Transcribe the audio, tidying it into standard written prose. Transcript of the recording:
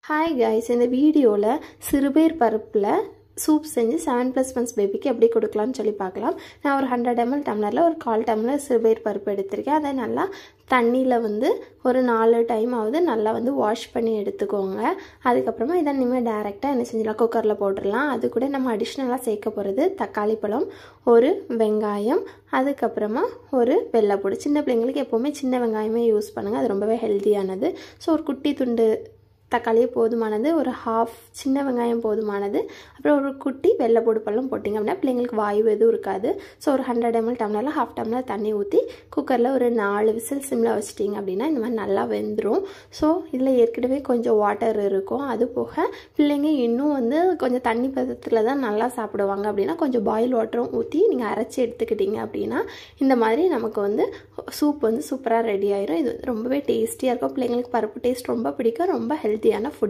Hi guys, in the video la சிறுபயிர் பருப்புல soup செஞ்சு 7+ months பேபிக்கு எப்படி கொடுக்கலாம்னு சொல்லி பார்க்கலாம். நான் ஒரு 100 ml டம்ளர்ல ஒரு 1/4 டம்ளர் சிறுபயிர் பருப்பு எடுத்துர்க்கேன். அதை நல்லா தண்ணில ஒரு 4 டைம் ஆவது நல்லா வாஷ் பண்ணி எடுத்துக்கோங்க. அதுக்கு அப்புறமா இத நீங்க டைரக்ட்டா என்ன செஞ்சலாம் குக்கர்ல போட்டுறலாம். அது கூட நம்ம அடிஷனலா சேர்க்க போறது தக்காளி பழம், ஒரு வெங்காயம், அதுக்கு அப்புறமா ஒரு வெள்ளைப்பூடு. சின்ன பிள்ளைங்களுக்கு எப்பவுமே சின்ன வெங்காயமே யூஸ் பண்ணுங்க. அது ரொம்பவே ஹெல்தியானது. சோ ஒரு குட்டி துண்டு தக்காளி போதுமானது, ஒரு half சின்ன வெங்காயம் போதுமானது, அப்புறம் ஒரு குட்டி வெள்ளைப்பூடு பழம் போட்டிங்க அப்படினா பிள்ளைங்களுக்கு வாயு எதுவும் இருக்காது. சோ ஒரு 100 ml டம்ளர்ல 1/2 டம்ளர் தண்ணி ஊத்தி குக்கர்ல ஒரு 4 விசில் சிம்ல வச்சிட்டீங்க அப்படினா இந்த மாதிரி நல்லா வெந்துரும். சோ இதுல ஏற்கனவே கொஞ்சம் வாட்டர் இருக்கும். அது போக பிள்ளைங்க இன்னும் கொஞ்சம் தண்ணி பதத்துல தான் நல்லா சாப்பிடுவாங்க அப்படினா கொஞ்சம் பாயில் வாட்டரும் ஊத்தி நீங்க அரைச்சு எடுத்துக்கிட்டீங்க அப்படினா இந்த மாதிரி நமக்கு சூப் சூப்பரா ரெடி ஆயிரும். இது ரொம்பவே டேஸ்டியா இருக்கும். பிள்ளைங்களுக்கு பருப்பு டேஸ்ட் ரொம்ப பிடிக்கும். ரொம்ப ஹெல்தியான ஃபுட்.